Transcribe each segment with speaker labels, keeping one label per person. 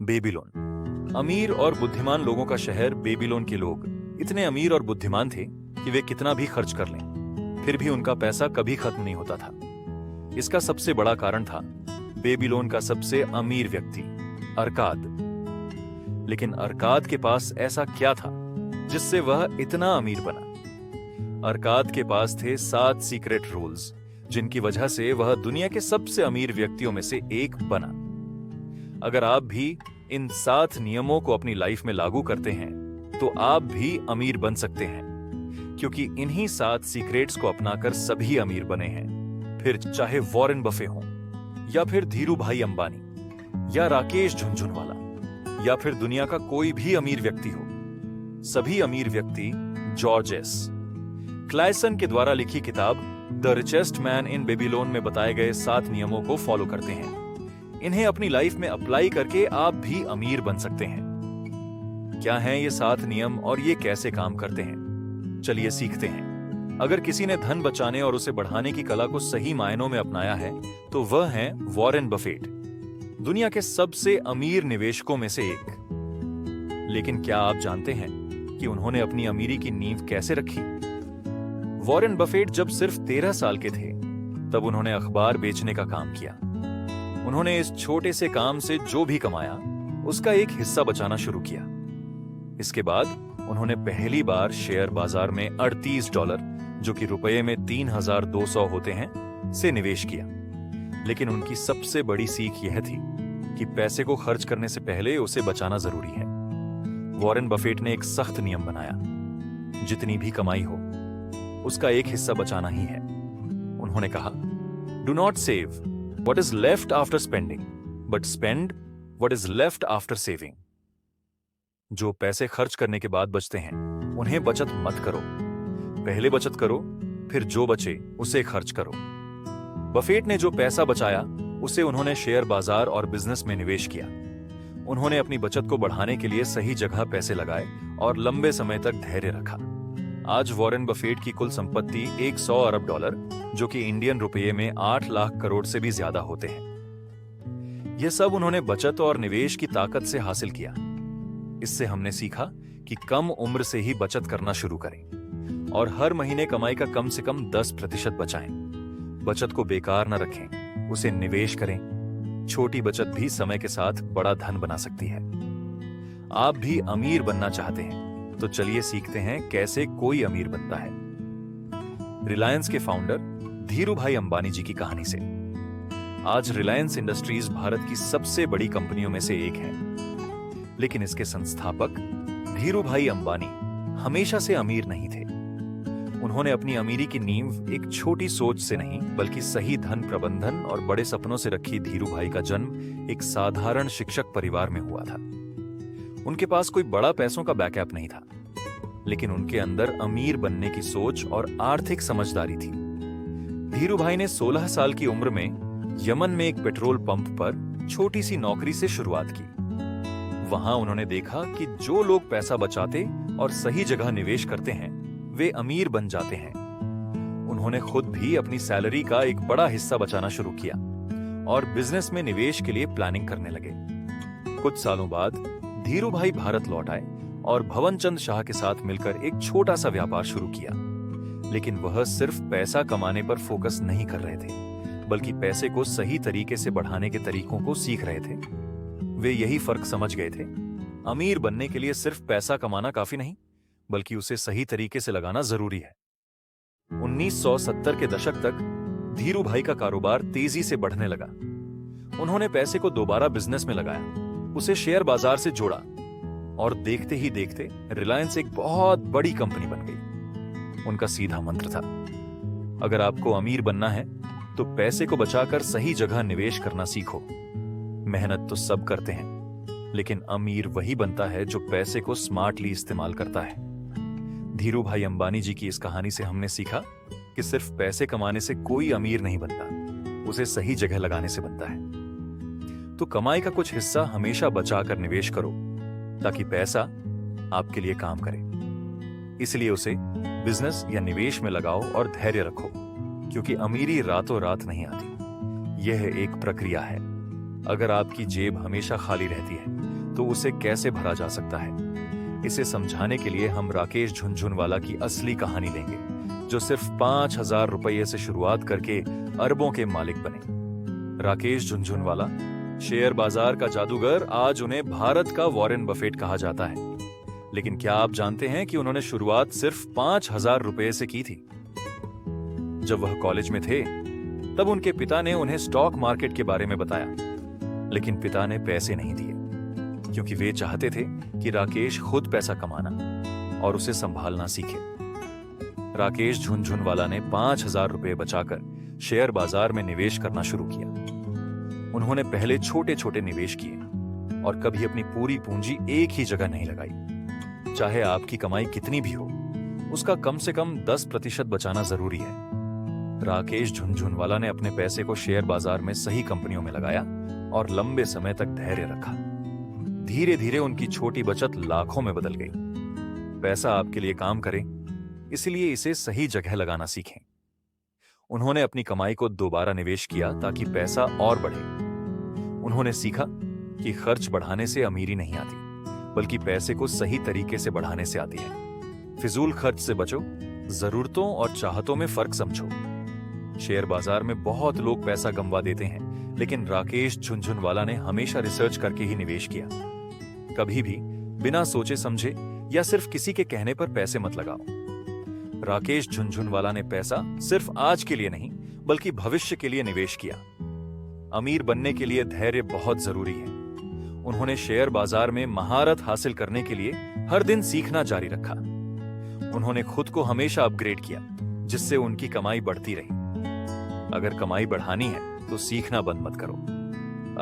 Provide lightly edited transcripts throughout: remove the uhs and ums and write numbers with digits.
Speaker 1: Babylon. अमीर और बुद्धिमान लोगों का शहर बेबीलोन के लोग इतने अमीर और बुद्धिमान थे कि वे कितना भी खर्च कर लें, फिर भी उनका पैसा कभी खत्म नहीं होता था। इसका सबसे बड़ा कारण था बेबीलोन का सबसे अमीर व्यक्ति अर्काद। लेकिन अर्काद के पास ऐसा क्या था जिससे वह इतना अमीर बना? अर्काद के पास थे 7 सीक्रेट रूल्स, जिनकी वजह से वह दुनिया के सबसे अमीर व्यक्तियों में से एक बना। अगर आप भी इन 7 नियमों को अपनी लाइफ में लागू करते हैं तो आप भी अमीर बन सकते हैं, क्योंकि इन्हीं 7 सीक्रेट्स को अपनाकर सभी अमीर बने हैं। फिर चाहे वॉरेन बफे हों, या फिर धीरू भाई अंबानी, या राकेश झुनझुनवाला, या फिर दुनिया का कोई भी अमीर व्यक्ति हो, सभी अमीर व्यक्ति जॉर्ज एस क्लायसन के द्वारा लिखी किताब the richest man in Babylon में बताए गए 7 नियमों को फॉलो करते हैं। इन्हें अपनी लाइफ में अप्लाई करके आप भी अमीर बन सकते हैं। क्या हैं ये 7 नियम और ये कैसे काम करते हैं? चलिए सीखते हैं। अगर किसी ने धन बचाने और उसे बढ़ाने की कला को सही मायनों में अपनाया है तो वह हैं वॉरेन बफेट, दुनिया के सबसे अमीर निवेशकों में से एक। लेकिन क्या आप जानते हैं कि उन्होंने अपनी अमीरी की नींव कैसे रखी? वॉरेन बफेट जब सिर्फ 13 साल के थे तब उन्होंने अखबार बेचने का काम किया। उन्होंने इस छोटे से काम से जो भी कमाया उसका एक हिस्सा बचाना शुरू किया। इसके बाद उन्होंने पहली बार शेयर बाजार में $38, जो कि रुपये में 3200 होते हैं, से निवेश किया। लेकिन उनकी सबसे बड़ी सीख यह थी कि पैसे को खर्च करने से पहले उसे बचाना जरूरी है। वॉरेन बफेट ने एक सख्त नियम बनाया, जितनी भी कमाई हो उसका एक हिस्सा बचाना ही है। उन्होंने कहा, do not save what is left after spending, but spend what is left after saving. जो पैसे खर्च करने के बाद बचते हैं उन्हें बचत मत करो, पहले बचत करो, फिर जो बचे उसे खर्च करो। बफेट ने जो पैसा बचाया उसे उन्होंने शेयर बाजार और बिजनेस में निवेश किया। उन्होंने अपनी बचत को बढ़ाने के लिए सही जगह पैसे लगाए और लंबे समय तक धैर्य रखा। आज वॉरेन बफेट की कुल संपत्ति $100 अरब, जो कि इंडियन रुपये में 8 लाख करोड़ से भी ज्यादा होते हैं। यह सब उन्होंने बचत और निवेश की ताकत से हासिल किया। इससे हमने सीखा कि कम उम्र से ही बचत करना शुरू करें और हर महीने कमाई का कम से कम 10% बचाएं। बचत को बेकार न रखें, उसे निवेश करें। छोटी बचत भी समय के साथ बड़ा धन बना सकती है। आप भी अमीर बनना चाहते हैं तो चलिए सीखते हैं कैसे कोई अमीर बनता है। रिलायंस के फाउंडर धीरू भाई अंबानी जी की कहानी से। आज रिलायंस इंडस्ट्रीज भारत की सबसे बड़ी कंपनियों में से एक है, लेकिन इसके संस्थापक धीरू भाई अंबानी हमेशा से अमीर नहीं थे। उन्होंने अपनी अमीरी की नींव एक छोटी सोच से नहीं बल्कि सही धन प्रबंधन और बड़े सपनों से रखी। धीरू भाई का जन्म एक साधारण शिक्षक परिवार में हुआ था। उनके पास कोई बड़ा पैसों का बैकअप नहीं था, लेकिन उनके अंदर अमीर बनने की सोच और आर्थिक समझदारी थी। धीरू भाई ने 16 साल की उम्र में यमन में एक पेट्रोल पंप पर छोटी सी नौकरी से शुरुआत की। वहां उन्होंने देखा कि जो लोग पैसा बचाते और सही जगह निवेश करते हैं वे अमीर बन जाते हैं। उन्होंने खुद भी अपनी सैलरी का एक बड़ा हिस्सा बचाना शुरू किया और बिजनेस में निवेश के लिए प्लानिंग करने लगे। कुछ सालों बाद धीरू भाई भारत लौट आए और भवन चंद शाह के साथ मिलकर एक छोटा सा व्यापार शुरू किया। लेकिन वह सिर्फ पैसा कमाने पर फोकस नहीं कर रहे थे, बल्कि पैसे को सही तरीके से बढ़ाने के तरीकों को सीख रहे थे। वे यही फर्क समझ गए थे, अमीर बनने के लिए सिर्फ पैसा कमाना काफी नहीं, बल्कि उसे सही तरीके से लगाना जरूरी है। 1970 के दशक तक धीरू भाई का कारोबार तेजी से बढ़ने लगा। उन्होंने पैसे को दोबारा बिजनेस में लगाया, उसे शेयर बाजार से जोड़ा और देखते ही देखते रिलायंस एक बहुत बड़ी कंपनी बन गई। उनका सीधा मंत्र था, अगर आपको अमीर बनना है तो पैसे को बचाकर सही जगह निवेश करना सीखो। मेहनत तो सब करते हैं, लेकिन अमीर वही बनता है जो पैसे को स्मार्टली इस्तेमाल करता है। धीरू भाई अंबानी जी की इस कहानी से हमने सीखा कि सिर्फ पैसे कमाने से कोई अमीर नहीं बनता, उसे सही जगह लगाने से बनता है। तो कमाई का कुछ हिस्सा हमेशा बचाकर निवेश करो ताकि पैसा आपके लिए काम करे। इसलिए उसे बिजनेस या निवेश में लगाओ और धैर्य रखो, क्योंकि अमीरी रातों रात नहीं आती। यह एक प्रक्रिया है। अगर आपकी जेब हमेशा खाली रहती है तो उसे कैसे भरा जा सकता है। इसे समझाने के लिए हम राकेश झुनझुनवाला की असली कहानी लेंगे, जो सिर्फ 5,000 रुपये से शुरुआत करके अरबों के मालिक बने। राकेश झुनझुनवाला, शेयर बाजार का जादूगर, आज उन्हें भारत का वॉरेन बफेट कहा जाता है। लेकिन क्या आप जानते हैं कि उन्होंने शुरुआत सिर्फ 5,000 रुपये से की थी? जब वह कॉलेज में थे, तब उनके पिता ने उन्हें स्टॉक मार्केट के बारे में बताया, लेकिन पिता ने पैसे नहीं दिए, क्योंकि वे चाहते थे कि राकेश खुद पैसा कमाना और उसे संभालना सीखे। राकेश झुनझुनवाला ने 5,000 रुपये बचाकर शेयर बाजार में निवेश करना शुरू किया। उन्होंने पहले छोटे छोटे निवेश किए और कभी अपनी पूरी पूंजी एक ही जगह नहीं लगाई। चाहे आपकी कमाई कितनी भी हो, उसका कम से कम 10% बचाना जरूरी है। राकेश झुनझुनवाला ने अपने पैसे को शेयर बाजार में सही कंपनियों में लगाया और लंबे समय तक धैर्य रखा। धीरे धीरे उनकी छोटी बचत लाखों में बदल गई। पैसा आपके लिए काम करे, इसलिए इसे सही जगह लगाना सीखें। उन्होंने अपनी कमाई को दोबारा निवेश किया ताकि पैसा और बढ़े। उन्होंने सीखा कि खर्च बढ़ाने से अमीरी नहीं आती, बल्कि पैसे को सही तरीके से बढ़ाने से आती है। फिजूल खर्च से बचो, जरूरतों और चाहतों में फर्क समझो। शेयर बाजार में बहुत लोग पैसा गंवा देते हैं, लेकिन राकेश झुनझुनवाला ने हमेशा रिसर्च करके ही निवेश किया। कभी भी बिना सोचे समझे या सिर्फ किसी के कहने पर पैसे मत लगाओ। राकेश झुनझुनवाला ने पैसा सिर्फ आज के लिए नहीं, बल्कि भविष्य के लिए निवेश किया। अमीर बनने के लिए धैर्य बहुत जरूरी है। उन्होंने शेयर बाजार में महारत हासिल करने के लिए हर दिन सीखना जारी रखा। उन्होंने खुद को हमेशा अपग्रेड किया, जिससे उनकी कमाई बढ़ती रही। अगर कमाई बढ़ानी है तो सीखना बंद मत करो।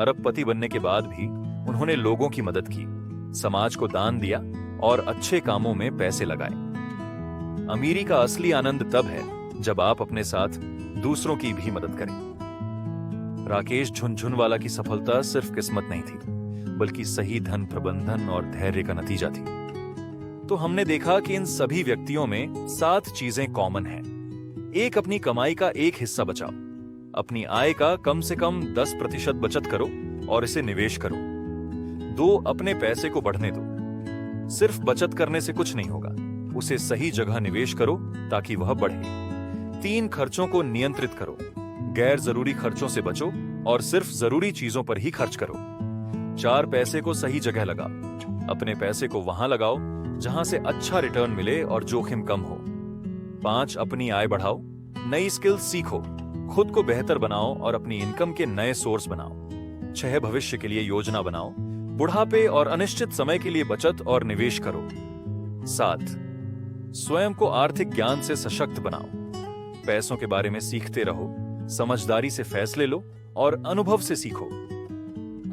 Speaker 1: अरबपति बनने के बाद भी उन्होंने लोगों की मदद की, समाज को दान दिया और अच्छे कामों में पैसे लगाए। अमीरी का असली आनंद तब है जब आप अपने साथ दूसरों की भी मदद करें। राकेश झुनझुनवाला की सफलता सिर्फ किस्मत नहीं थी, बल्कि सही धन प्रबंधन और धैर्य का नतीजा थी। तो हमने देखा कि इन सभी व्यक्तियों में 7 चीजें कॉमन हैं। 1, अपनी कमाई का एक हिस्सा बचाओ। अपनी आय का कम से कम 10% बचत करो और इसे निवेश करो। 2, अपने पैसे को बढ़ने दो। सिर्फ बचत करने से कुछ नहीं होगा, उसे सही जगह निवेश करो ताकि वह बढ़े। 3, खर्चों को नियंत्रित करो। गैर जरूरी खर्चों से बचो और सिर्फ जरूरी चीजों पर ही खर्च करो। 4, पैसे को सही जगह लगाओ। अपने पैसे को वहां लगाओ जहां से अच्छा रिटर्न मिले और जोखिम कम हो। 5, अपनी आय बढ़ाओ। नई स्किल्स सीखो, खुद को बेहतर बनाओ और अपनी इनकम के नए सोर्स बनाओ। 6, भविष्य के लिए योजना बनाओ। बुढ़ापे और अनिश्चित समय के लिए बचत और निवेश करो। 7, स्वयं को आर्थिक ज्ञान से सशक्त बनाओ। पैसों के बारे में सीखते रहो, समझदारी से फैसले लो और अनुभव से सीखो।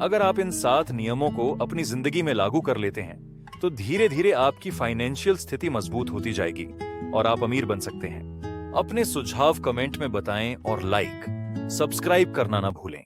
Speaker 1: अगर आप इन 7 नियमों को अपनी जिंदगी में लागू कर लेते हैं, तो धीरे धीरे आपकी फाइनेंशियल स्थिति मजबूत होती जाएगी और आप अमीर बन सकते हैं। अपने सुझाव कमेंट में बताएं और लाइक, सब्सक्राइब करना ना भूलें।